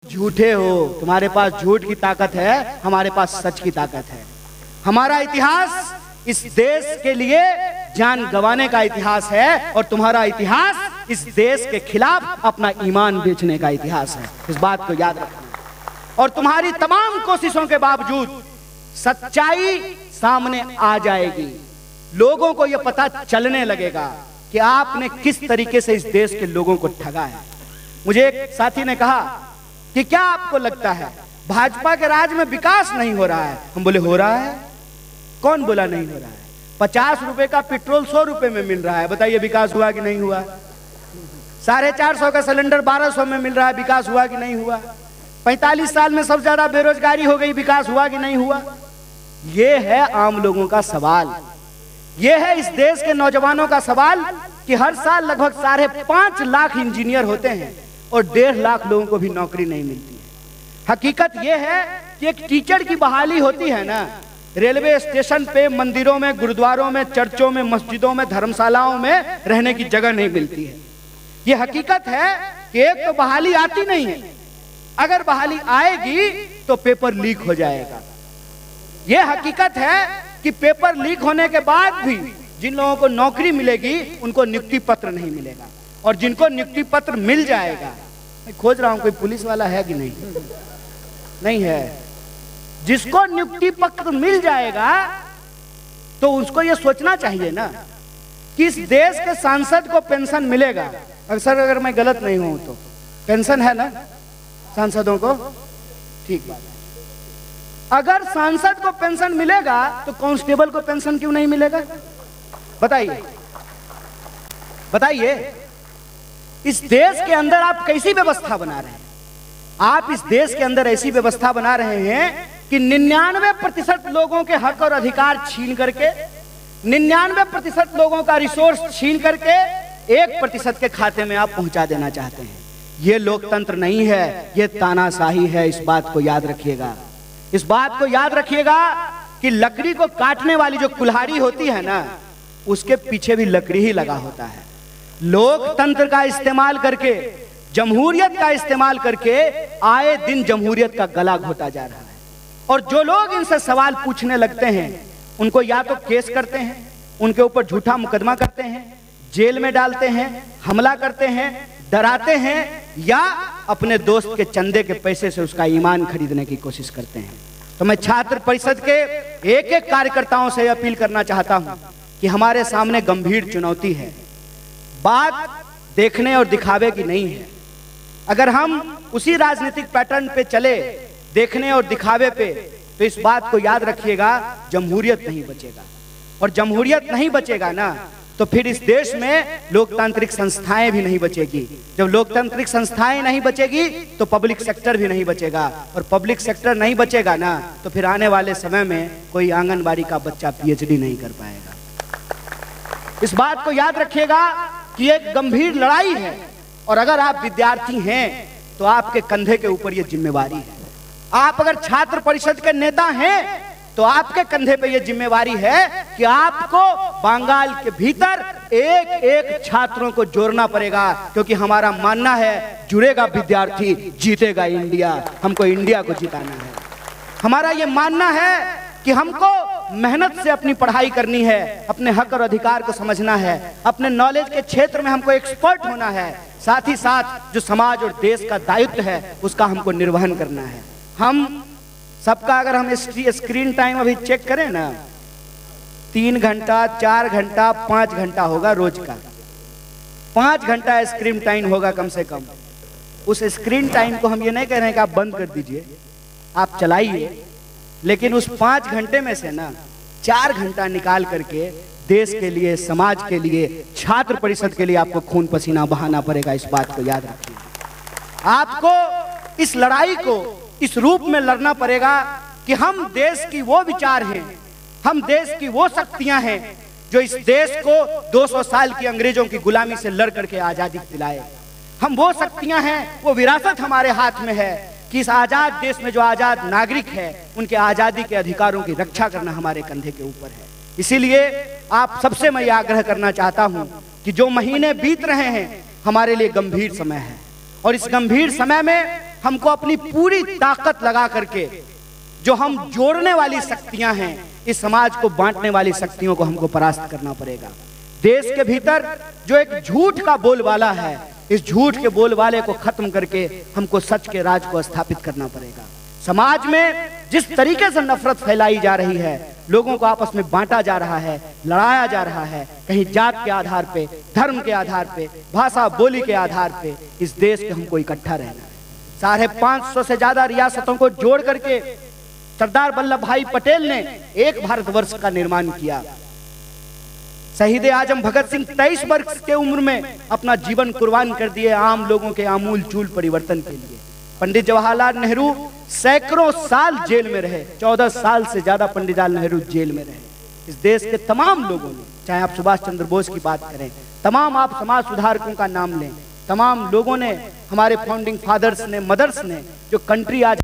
झूठे हो, तुम्हारे पास झूठ की ताकत है, हमारे पास सच की ताकत है। हमारा इतिहास इस देश के लिए जान गंवाने का इतिहास है और तुम्हारा इतिहास इस देश के खिलाफ अपना ईमान बेचने का इतिहास है। इस बात को याद रखना। और तुम्हारी तमाम कोशिशों के बावजूद सच्चाई सामने आ जाएगी। लोगों को यह पता चलने लगेगा कि आपने किस तरीके से इस देश के लोगों को ठगा है। मुझे एक साथी ने कहा कि क्या आपको लगता है भाजपा के राज में विकास नहीं हो रहा है? हम बोले हो रहा है। कौन बोला नहीं हो रहा है? 50 रुपए का पेट्रोल 100 रुपए में मिल रहा है, बताइए विकास हुआ कि नहीं हुआ? 450 का सिलेंडर 1200 में मिल रहा है, विकास हुआ कि नहीं हुआ? 45 साल में सबसे ज्यादा बेरोजगारी हो गई, विकास हुआ कि नहीं हुआ? यह है आम लोगों का सवाल। यह है इस देश के नौजवानों का सवाल कि हर साल लगभग 5.5 लाख इंजीनियर होते हैं और 1.5 लाख लोगों को भी नौकरी नहीं मिलती है। हकीकत यह है कि एक टीचर की बहाली होती है ना, रेलवे स्टेशन पे, मंदिरों में, गुरुद्वारों में, चर्चों में, मस्जिदों में, धर्मशालाओं में रहने की जगह नहीं मिलती है। यह हकीकत है कि एक तो बहाली आती नहीं है, अगर बहाली आएगी तो पेपर लीक हो जाएगा। यह हकीकत है कि पेपर लीक होने के बाद भी जिन लोगों को नौकरी मिलेगी उनको नियुक्ति पत्र नहीं मिलेगा, और जिनको नियुक्ति पत्र मिल जाएगा, मैं खोज रहा हूं कोई पुलिस वाला है कि नहीं, नहीं है, जिसको नियुक्ति पत्र मिल जाएगा तो उसको यह सोचना चाहिए ना कि इस देश के सांसद को पेंशन मिलेगा। अक्सर अगर मैं गलत नहीं हूं तो पेंशन है ना सांसदों को, ठीक बात है। अगर सांसद को पेंशन मिलेगा तो कांस्टेबल को पेंशन क्यों नहीं मिलेगा? बताइए बताइए। इस देश के अंदर आप कैसी व्यवस्था बना रहे हैं? आप इस देश के अंदर ऐसी व्यवस्था बना रहे हैं कि 99% लोगों के हक और अधिकार छीन करके, 99% लोगों का रिसोर्स छीन करके 1% के खाते में आप पहुंचा देना चाहते हैं। यह लोकतंत्र नहीं है, यह तानाशाही है। इस बात को याद रखिएगा। इस बात को याद रखिएगा कि लकड़ी को काटने वाली जो कुल्हाड़ी होती है ना, उसके पीछे भी लकड़ी ही लगा होता है। लोकतंत्र का इस्तेमाल करके, जमहूरियत का इस्तेमाल करके आए दिन जमहूरियत का गला घोटा जा रहा है। और जो लोग इनसे सवाल पूछने लगते हैं उनको या तो केस करते हैं, उनके ऊपर झूठा मुकदमा करते हैं, जेल में डालते हैं, हमला करते हैं, डराते हैं, या अपने दोस्त के चंदे के पैसे से उसका ईमान खरीदने की कोशिश करते हैं। तो मैं छात्र परिषद के एक एक कार्यकर्ताओं से अपील करना चाहता हूं कि हमारे सामने गंभीर चुनौती है। बात देखने और दिखावे की नहीं है। अगर हम उसी राजनीतिक पैटर्न पे चले, देखने और दिखावे पे, तो इस बात को याद रखिएगा, जमहूरियत नहीं बचेगा। और जमहूरियत नहीं बचेगा ना तो फिर इस देश में लोकतांत्रिक संस्थाएं भी नहीं बचेगी। जब लोकतांत्रिक संस्थाएं नहीं बचेगी तो पब्लिक सेक्टर भी नहीं बचेगा, और पब्लिक सेक्टर नहीं बचेगा ना तो फिर आने वाले समय में कोई आंगनबाड़ी का बच्चा पीएचडी नहीं कर पाएगा। इस बात को याद रखिएगा कि एक गंभीर लड़ाई है, और अगर आप विद्यार्थी हैं तो आपके कंधे के ऊपर यह जिम्मेवारी है। आप अगर छात्र परिषद के नेता हैं तो आपके कंधे पे यह जिम्मेवारी है कि आपको बंगाल के भीतर एक एक छात्रों को जोड़ना पड़ेगा, क्योंकि हमारा मानना है जुड़ेगा विद्यार्थी जीतेगा इंडिया। हमको इंडिया को जिताना है। हमारा यह मानना है कि हमको मेहनत से अपनी पढ़ाई करनी है, अपने हक और अधिकार को समझना है, अपने नॉलेज के क्षेत्र में हमको एक्सपर्ट होना है, साथ ही साथ जो समाज और देश का दायित्व है उसका हमको निर्वहन करना है। हम सबका अगर हम स्क्रीन टाइम अभी चेक करें ना, 3 घंटा, 4 घंटा, 5 घंटा होगा रोज का। 5 घंटा स्क्रीन टाइम होगा कम से कम। उस स्क्रीन टाइम को हम ये नहीं कह रहे हैं कि आप बंद कर दीजिए, आप चलाइए, लेकिन उस 5 घंटे में से ना 4 घंटा निकाल करके देश के लिए, समाज के लिए, छात्र परिषद के लिए आपको खून पसीना बहाना पड़ेगा। इस बात को याद रखिए। आपको इस लड़ाई को इस रूप में लड़ना पड़ेगा कि हम देश की वो विचार हैं, हम देश की वो शक्तियां हैं जो इस देश को 200 साल की अंग्रेजों की गुलामी से लड़ करके आजादी दिलाए। हम वो शक्तियां हैं, वो विरासत हमारे हाथ में है कि इस आजाद देश में जो आजाद नागरिक है उनके आजादी के अधिकारों की रक्षा करना हमारे कंधे के ऊपर है। इसीलिए आप सबसे मैं आग्रह करना चाहता हूं कि जो महीने बीत रहे हैं हमारे लिए गंभीर समय है, और इस गंभीर समय में हमको अपनी पूरी ताकत लगा करके जो हम जोड़ने वाली शक्तियां हैं, इस समाज को बांटने वाली शक्तियों को हमको परास्त करना पड़ेगा। देश के भीतर जो एक झूठ का बोलबाला है, इस झूठ के बोलबाले को खत्म करके हमको सच के राज को स्थापित करना पड़ेगा। समाज में जिस तरीके से नफरत फैलाई जा रही है, लोगों को आपस में बांटा जा रहा है, लड़ाया जा रहा है, कहीं जात के आधार पे, धर्म के आधार पे, भाषा बोली के आधार पे, इस देश के हमको इकट्ठा रहना है। 550 से ज्यादा रियासतों को जोड़ करके सरदार वल्लभ भाई पटेल ने एक भारतवर्ष का निर्माण किया। शहीद आजम भगत सिंह 23 वर्ष के उम्र में अपना जीवन कुर्बान कर दिए आम लोगों के आमूल चूल परिवर्तन के लिए। पंडित जवाहरलाल नेहरू सैकड़ों साल जेल में रहे, 14 साल से ज्यादा पंडित जवाहरलाल नेहरू जेल में रहे। इस देश के तमाम लोगों ने, चाहे आप सुभाष चंद्र बोस की बात करें, तमाम आप समाज सुधारकों का नाम लें, तमाम लोगों ने, हमारे फाउंडिंग फादर्स ने, मदर्स ने जो कंट्री आज